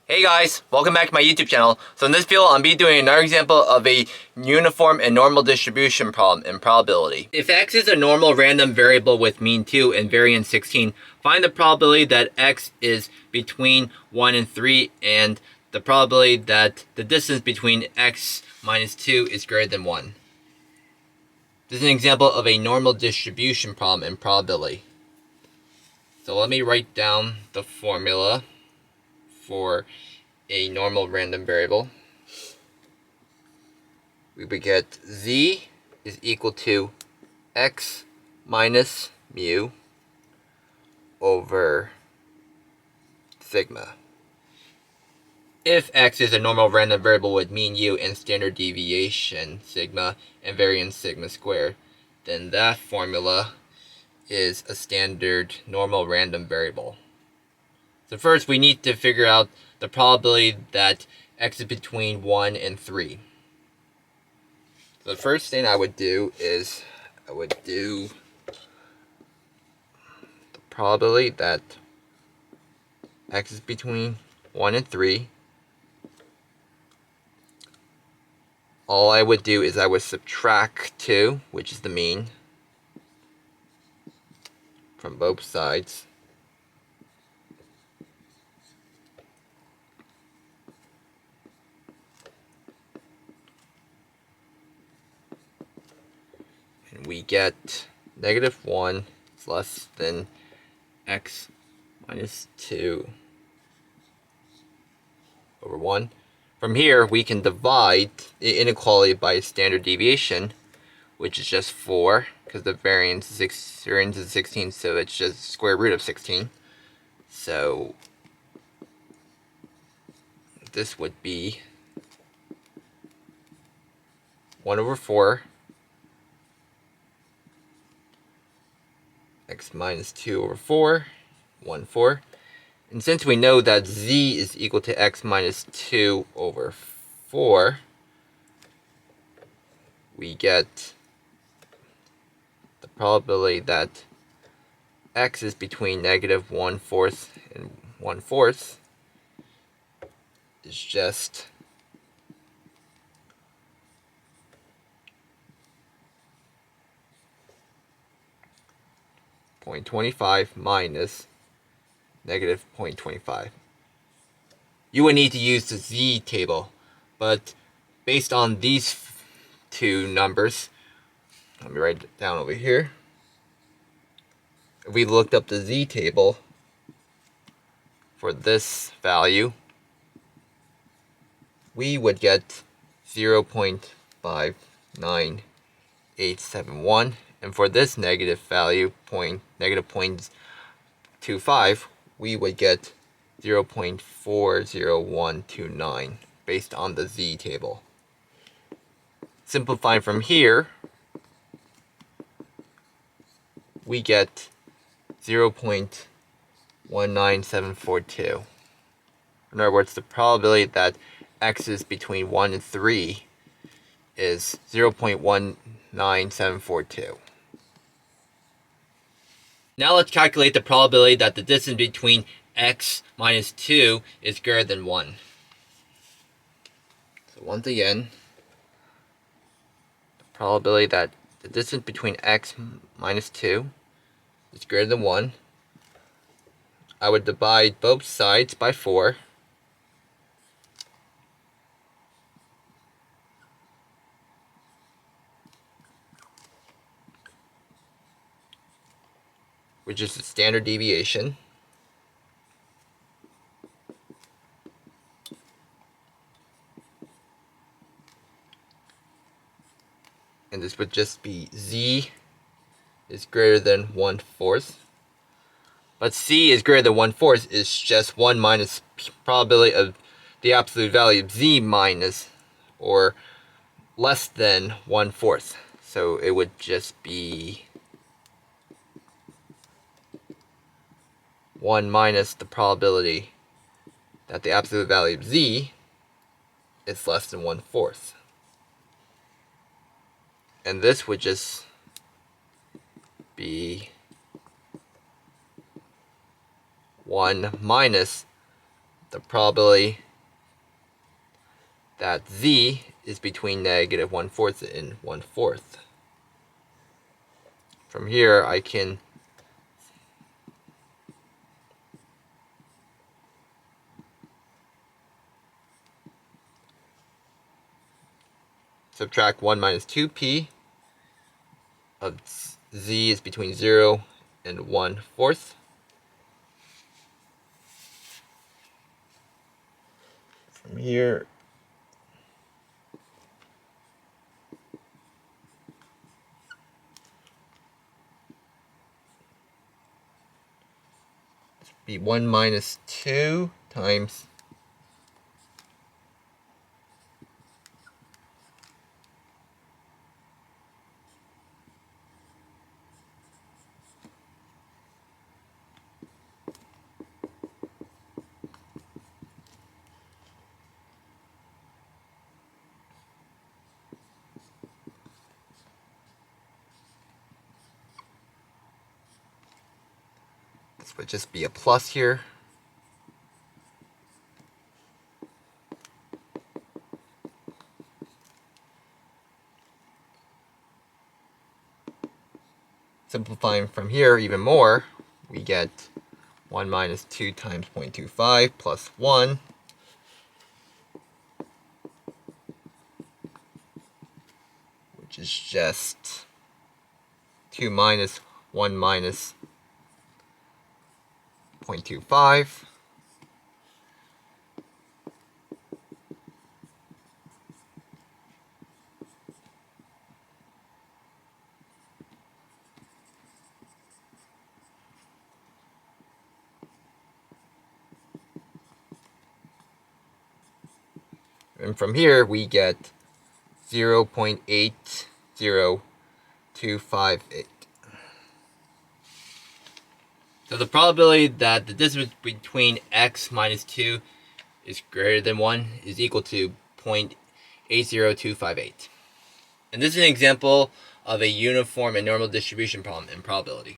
Hey guys, welcome back to my YouTube channel. So in this video, I'll be doing another example of a uniform and normal distribution problem in probability. If x is a normal random variable with mean 2 and variance 16, find the probability that x is between 1 and 3 and the probability that the distance between x minus 2 is greater than 1. This is an example of a normal distribution problem in probability. So let me write down the formula for a normal random variable. We would get z is equal to x minus mu over sigma. If x is a normal random variable with mean u and standard deviation sigma and variance sigma squared, then that formula is a standard normal random variable. So first we need to figure out the probability that x is between 1 and 3. So the first thing I would do is I would do the probability that x is between 1 and 3. All I would do is I would subtract 2, which is the mean, from both sides. And we get negative 1 is less than x minus 2 over 1. From here, we can divide the inequality by standard deviation, which is just 4, because the variance is 16, so it's just square root of 16. So this would be 1 over 4 x minus 2 over 4, 1, 4. And since we know that z is equal to x minus 2 over 4, we get the probability that x is between negative 1/4 and 1/4 is just 0.25 minus negative 0.25. You would need to use the z table, but based on these two numbers, let me write it down over here. If we looked up the z table for this value, we would get 0.59871, and for this negative value, negative 0.25, we would get 0.40129 based on the z table. Simplifying from here, we get 0.19742. In other words, the probability that x is between 1 and 3 is 0.19742. Now let's calculate the probability that the distance between x minus 2 is greater than 1. So once again, the probability that the distance between x minus 2 is greater than 1, I would divide both sides by 4. Which is the standard deviation. And this would just be z is greater than 1/4. But c is greater than 1/4 is just 1 minus probability of the absolute value of z minus or less than 1/4. So it would just be 1 minus the probability that the absolute value of z is less than 1/4. And this would just be 1 minus the probability that z is between negative 1/4 and 1/4. From here, I can subtract 1 minus 2p of z is between 0 and 1/4. From here, this would be 1 minus 2 times this would just be a plus here. Simplifying from here even more, we get 1 minus 2 times 0.25 plus 1, which is just 2 minus 1 minus 0.25. And from here, we get 0.80258. So the probability that the distance between x minus 2 is greater than 1 is equal to 0.80258. And this is an example of a uniform and normal distribution problem in probability.